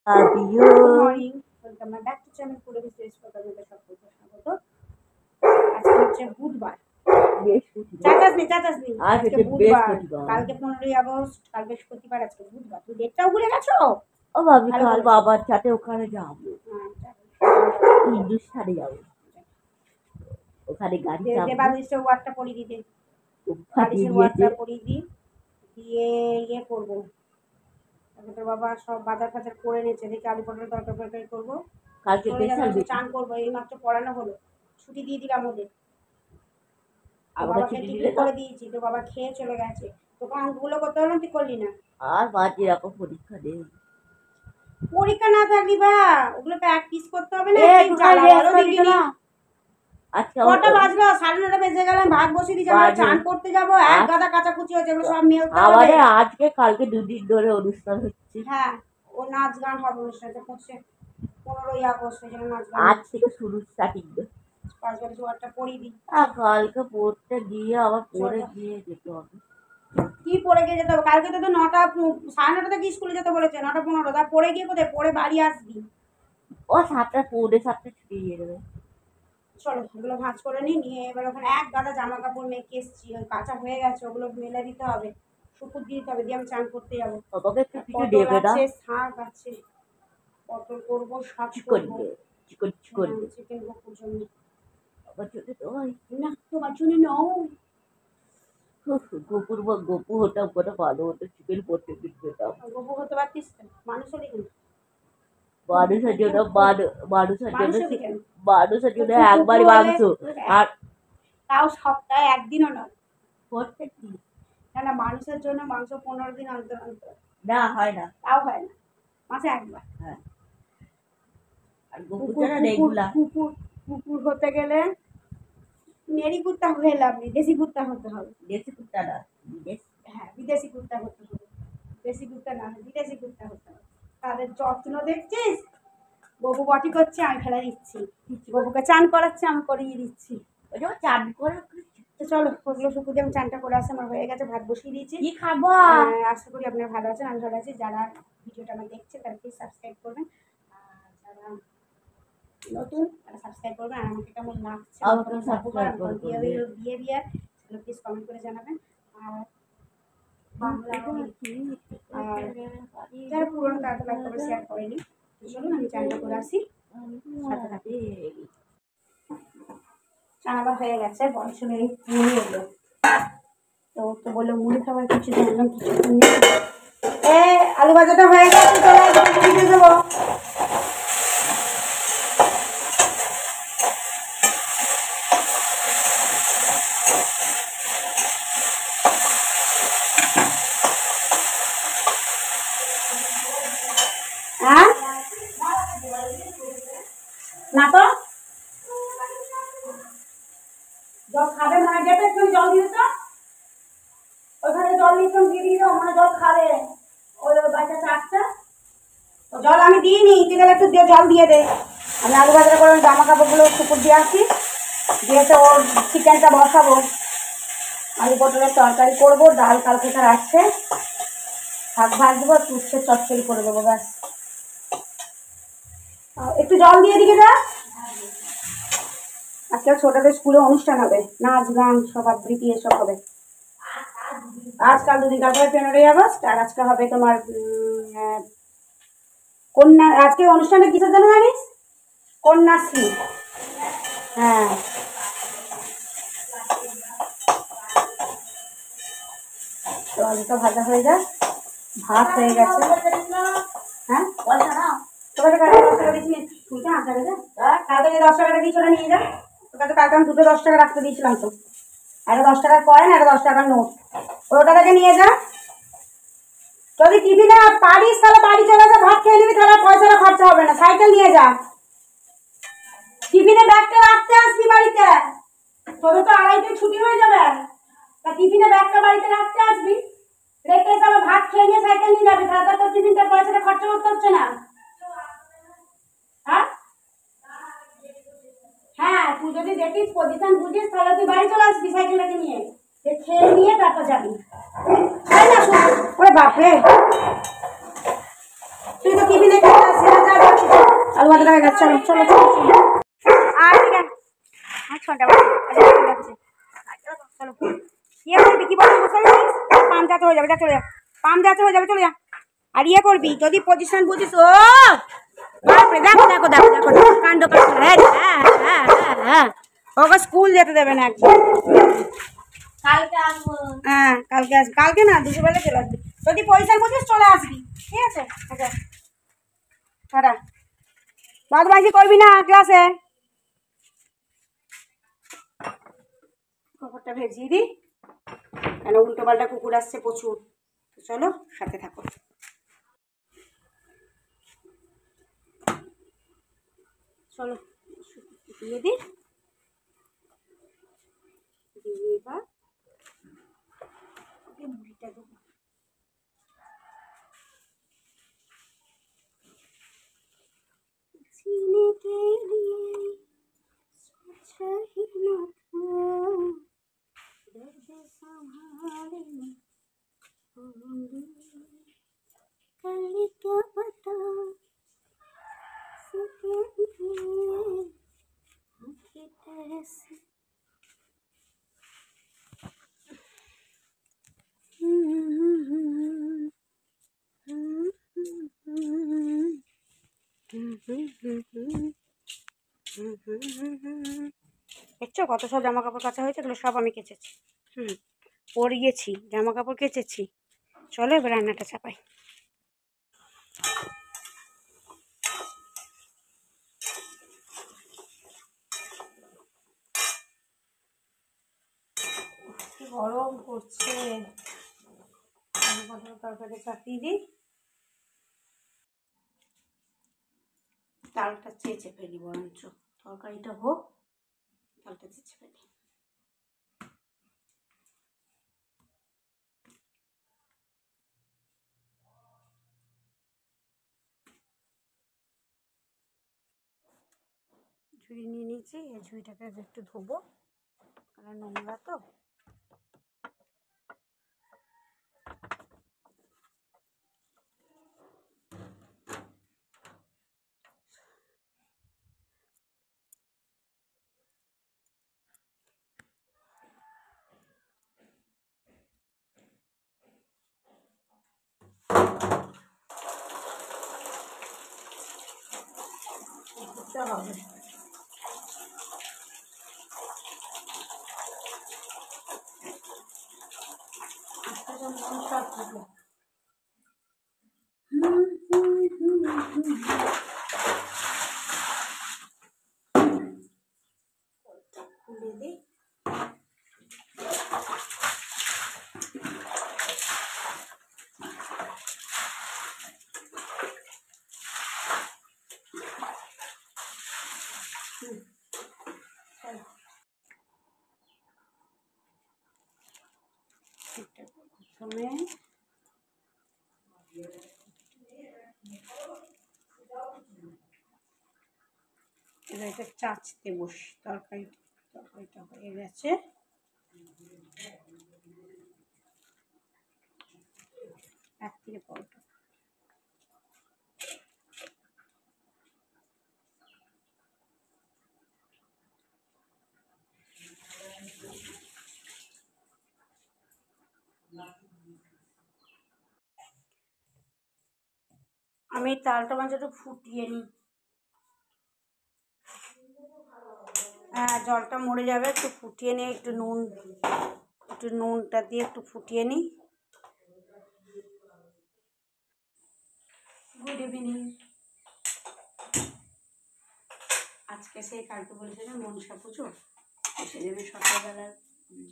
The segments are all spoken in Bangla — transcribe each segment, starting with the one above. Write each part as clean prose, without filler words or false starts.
আবিও good morning, welcome back to channel পুরো স্টেজ প্রোগ্রামে সকলকে স্বাগত। আজকে হচ্ছে বুধবার, চাচাসনি আজকে বুধবার, কালকে 15ই আগস্ট, কাল বৃহস্পতিবার, আজকে বুধবার। তুই ডেটটাও ভুলে গেছো? ও ভাবি কাল বাবার সাথে ওখানে যাবো, হিন্দুস্থানে যাবো, ওখানে গাড়ি চাপবো। বালিশের ওয়ার্ডটা পরিয়ে দিতে, বালিশের ওয়ার্ডটা পরিয়ে দিই, দিয়ে ইয়ে করবো। তোর বাবা সব বাজার ফাজার করে নিয়েছে, দেখি আলু পটলের তরকারি করবো, কালকে চান করবো। এই মাত্র পড়ানো হলো, ছুটি দিয়ে দিলাম ওদের। বাবাকে টিফিন করে দিয়েছি, তো বাবা খেয়ে চলে গেছে। তোকে অঙ্কগুলো করতে হলো, তুই করলি না। আর বাদ এরকম পরীক্ষা নেই, পরীক্ষা না থাকলি বা ওগুলো প্র্যাকটিস করতে হবে না। কটা বাজলো? 9:30 বেজে গেল। ভাত বসিয়ে দিয়েছি, আমরা চান করতে যাবো। এক গাদা কাচাকুচি হচ্ছে, এগুলো সব মেলতে হবে। আজকে কালকে 2 দিন ধরে অনুষ্ঠান হচ্ছে। হ্যাঁ, ও নাচ গান হবে অনুষ্ঠানটা হচ্ছে 15ই আগস্ট, যেন নাচ গান আজ থেকে শুরু, স্টার্টিং। 5 বাজে ওয়ার্ডটা পড়িয়ে দিই। কালকে পড়তে গিয়ে আবার পড়ে গিয়ে যেতে হবে। কি পড়ে গিয়ে যেতে হবে? কালকে তো 9টা 9:30 থেকে স্কুলে যেতে বলেছে, 9:15। তা পড়ে গিয়ে কোথায়? পড়ে বাড়ি আসবি। ও 7টা পৌনে 7টা ছুটি দিয়ে দেবে। চলো এগুলো ভাঁজ করে নিয়ে এবার ওখানে এক গাদা জামা কাপড় মেখে এসছি, ওই কাঁচা হয়ে গেছে, ওগুলো মেলে দিতে হবে, শুকুর দিতে হবে, দিয়ে আমি চান করতে যাবো। পটল আছে, শাক আছে, পটল করবো, শাক করবো, চিকেন বকুর জন্য। না তোমার জন্য নাও, গোপু হতাম, কত ভালো হতো, চিকেন করতে দিতাম। গোপু হতে পারতিস তো, মানুষ হলি কেন? মানুষের জন্য একবারই মাংস, আর তাও সপ্তাহে একদিনও নয়, প্রত্যেক দিন। না, মানুষের জন্য মাংস 15 দিন অন্তর অন্তর না হয় না, তাও হয় না, মাসে একবার। হ্যাঁ, আর কুকুর হতে গেলে মেরি কুত্তা হয়ে লাভ নেই, দেশি কুত্তা হতে হবে। দেশি কুত্তা না, হ্যাঁ, বিদেশি কুত্তা হতে হবে। দেশি কুত্তা না, বিদেশি কুত্তা হতে হবে। তাদের যত্ন দেখছিস? ববু বটি করছে, আমি ফেলে দিচ্ছি। ববুকে চান করাচ্ছে, আমি করিয়ে দিচ্ছি। চান করে চলো ওগুলো শুকু দিয়ে আমি চানটা করে আসে, আমার হয়ে গেছে, ভাত বসিয়ে দিয়েছি। কি খাবো? আশা করি আপনারা ভালো আছেন, আমি ভালো আছি। যারা ভিডিওটা আমার দেখছে তারা প্লিজ সাবস্ক্রাইব করবেন, যারা নতুন তারা সাবস্ক্রাইব করবেন। আর আমাকে কেমন লাগছে বিহেভিয়ার সেগুলো প্লিজ কমেন্ট করে জানাবেন। আর যারা পুরোনো তারা লাইক করে শেয়ার করেনি। চলুন আমি চানটা করে আসি, সাথে থাকি। চান আবার হয়ে গেছে, বয়স নেই, মুড়ি এলো তো বললো মুড়ি খাবার কিছু জানলাম, কিছু আলু ভাজাটা হয়ে গেছে, চলে দেবো। না তো জল খাবে, মানে যেতে একটু জল দিয়ে তো, ওইখানে জল দিয়ে দিয়ে দাও, মানে জল খাবে। ওই বাচ্চা চারটা জল আমি দিইনি, তুই গেলে একটু জল দিয়ে দে। আমি আলু ভাজা করে জামা কাপড়গুলো শুকুর দিয়ে আসি, দিয়ে তো ওর চিকেনটা বসাবো, আলু পটলের তরকারি করবো, ডাল কালকে তার আছে, শাক ভাজবো, উচ্ছে চচ্চড়ি করে দেবো, ব্যাস। একটু জল দিয়ে দিকে যা। আজকে ছোটদের স্কুলে অনুষ্ঠান হবে, নাচ গান সব আবৃত্তি এসব হবে। আজকাল 2 দিন, কালকে 15ই আগস্ট, আর আজকে হবে তোমার কন্যা। আজকে অনুষ্ঠানটা কিসের জন্য জানিস? কন্যাশ্রী। হ্যাঁ, তো আলুটা ভাজা হয়ে যায়, ভাত হয়ে গেছে। হ্যাঁ, তোকে 10 টাকা দিয়েছি, তুই 8 টাকা যা, তাড়াতাড়ি 10 টাকাটা দিয়ে চলে নিয়ে যা। তোকে তো কালকে আমি দুটো 10 টাকা রাখতে দিয়েছিলাম, তো একটা 10 টাকার কয়েন, একটা 10 টাকার নোট, ওটা থেকে নিয়ে যা। যদি টিফিনে পারিস তাহলে বাড়ি চলে যা, ভাত খেয়ে নিবি, তাহলে পয়সাটা খরচা হবে না। সাইকেল নিয়ে যা, টিফিনে ব্যাগটা রাখতে আসবি বাড়িতে, তোদের তো 2:30টায় ছুটি হয়ে যাবে, তা টিফিনে ব্যাগটা বাড়িতে রাখতে আসবি, রেখে এসে আবার ভাত খেয়ে নিয়ে সাইকেল নিয়ে যাবি, তাহলে তোর টিফিনটা পয়সাটা খরচা করতে হচ্ছে না। হ্যাঁ, তুই যদি দেখিস পজিশন বুঝিস, তাহলে তুই বাড়ি চলে আসবি সাইকেলটাকে নিয়ে, খেয়ে নিয়ে তারপর যাবি। ওরে বাপরে, তুই তো টিফিনে খেয়ে অনেকটা হয়ে গেছে, চলো চলো চলো চলো। আর ঠিক আছে, আর ছটা বাজে, চলো। ইয়ে করবি কি বলবি, বুঝতে পারছিস? পাম যাতে হয়ে যাবে, যা চলে যা, পাম যাতে হয়ে যাবে, চলে যা। আর ইয়ে করবি যদি পজিশন বুঝিস, ও বাপরে, দেখো দেখো দেখো দেখো কাণ্ড কাণ্ড, হ্যাঁ হ্যাঁ হ্যাঁ হ্যাঁ হ্যাঁ, ওকে স্কুল যেতে দেবে না একদম। কালকে আসবো। হ্যাঁ কালকে আসবি, কালকে না দুপুরবেলা চলে আসবি, যদি পয়সা বুঝিস চলে আসবি, ঠিক আছে? আচ্ছা টাটা। বাদবাকি করবি না ক্লাসে। কুকুরটা ভেজিয়ে দিই, কেন উল্টো পাল্টা কুকুর আসছে প্রচুর। চলো সাথে থাকো। চলো দিয়ে দিই, দিয়ে এবার ওকে মুড়িটা দেবো। सीने के लिए सोचा ही न था, दर्द संभालने होंगे, कल क्या पता सकेंगे आंखें तरस। দেখছো কত সব জামা কাপড় কাচা হয়েছে, এগুলো সব আমি কেচেছি। পরিয়েছি, জামা কাপড় কেচেছি। চলো এবার রান্নাটা চাপাই। কি গরম করছে, তরকারি চাপিয়ে দিই, তালটা চেঁচে ফেলি, বরঞ্চ তরকারিটা হোক, তালটা চেঁচে ফেলি। ঝুড়ি নিয়ে নিয়েছি, এই ঝুড়িটাকে একটু ধোবো, কারণ নোংরা তো। হবে সব থাকবে। খুলে দিই, প্রথমে এবার এটা চাচতে বসি, তরকারিটা হয়ে গেছে। এক থেকে পরোটা আমি তালটা মাঝে একটু ফুটিয়ে নিই, হ্যাঁ জলটা মরে যাবে, একটু ফুটিয়ে নিই, একটু নুনটা দিয়ে একটু ফুটিয়ে নিই। Good evening. আজকে সেই কালকে বলেছে না মনসা পুজো, সেজন্য সকালবেলা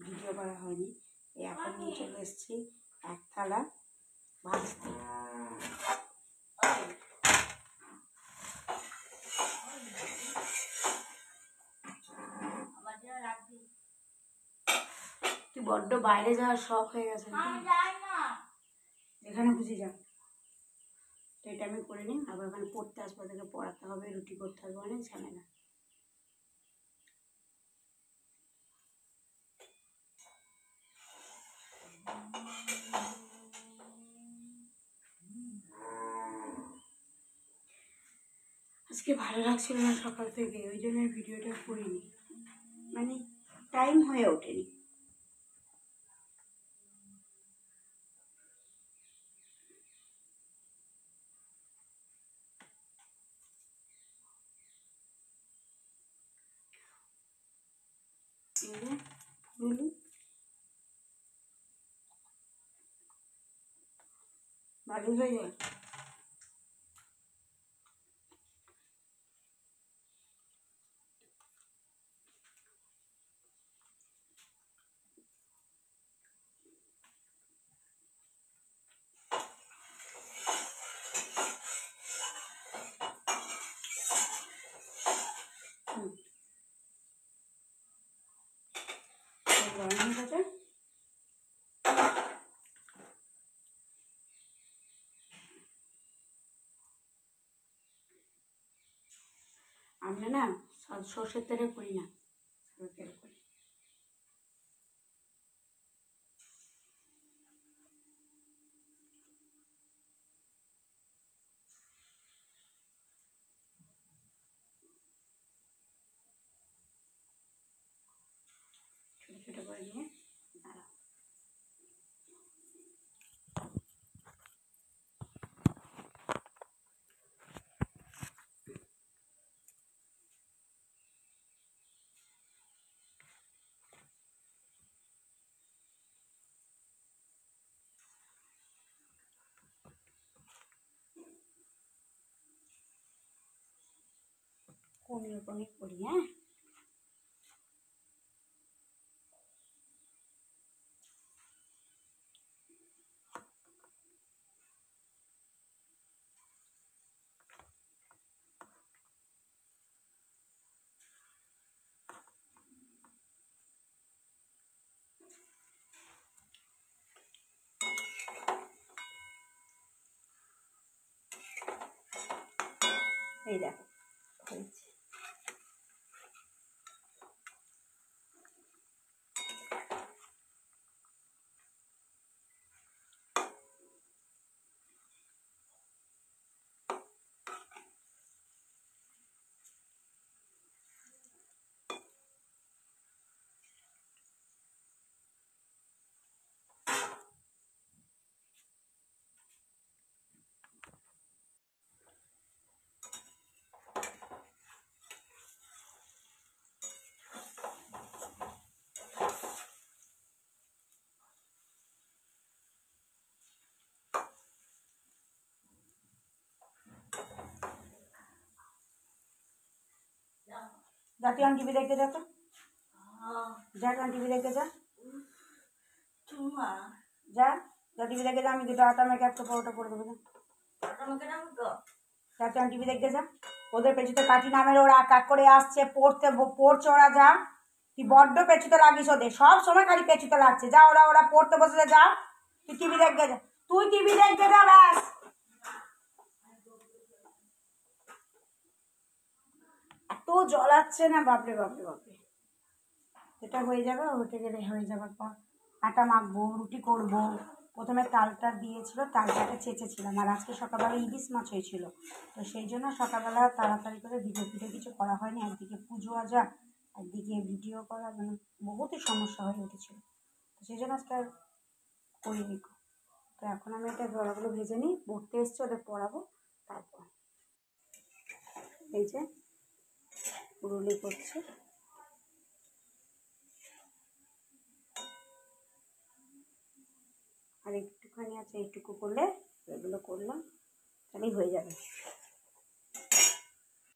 ভিডিও করা হয়নি। এখন নিয়ে চলে এসেছি এক থালা ভাজতে। তুই বড্ড বাইরে যাওয়ার শখ হয়ে গেছে, এখানে বুঝে যা। তো এটা আমি করে নিই, আবার ওখানে পড়তে আসবো, তাকে পড়াতে হবে, রুটি করতে হবে, অনেক ঝামেলা। আজকে ভালো লাগছিল না সকাল থেকে, ওই জন্য ভিডিওটা করিনি, মানে টাইম হয়ে ওঠেনি। ভালো হয়ে যায়। গরম হয়ে গেছে। আমরা না সর্ষের তেলে করি না, সর্ষের তেলে করি। ছোটো ছোটো করে নিয়ে দাঁড়াও। কমিয়ে কমিয়ে করি, হ্যাঁ। এই দেখো হয়েছে। जा तुम टीवी देखते जा, तो जा तुम टीवी देखते जा, जा जा टीवी देखते जा। दुटो आटा मेके एक परोटा করে দেব। जा तुम टीवी देखते जा। ওদের পেছুতে কাটি নামের ওরা এক এক করে আসছে, পড়ছে ওরা। যা তুই বড্ড পেছুতে লাগিস, ওদের সব সময় খালি পেছুতে লাগছে। যা ওরা ওরা পড়তে বসে, যা তুই টিভি দেখতে যা, তুই টিভি দেখতে যা ব্যাস। এত জ্বলাচ্ছে না, বাপরে বাপরে বাপরে। এটা হয়ে যাবে, ওটা গেলে হয়ে যাবার পর আটা মাখবো, রুটি করবো। প্রথমে তালটা দিয়েছিল, তালটাকে চেঁচেছিলাম। আর আজকে সকালবেলা ইলিশ মাছ হয়েছিল, তো সেই জন্য সকালবেলা তাড়াতাড়ি করে ভিডিও কিছু করা হয়নি। একদিকে পুজো আজা, একদিকে ভিডিও করা, মানে বহুতই সমস্যা হয়ে উঠেছিল, তো সেই জন্য আজকে আর করিনি। তো এখন আমি এটা বড়াগুলো ভেজে নিই, পড়তে এসছে, ওদের পড়াবো। তারপর এই যে পুরুলি করছে, আর একটুখানি আছে, এইটুকু করলে এগুলো করলাম, তাহলেই হয়ে যাবে।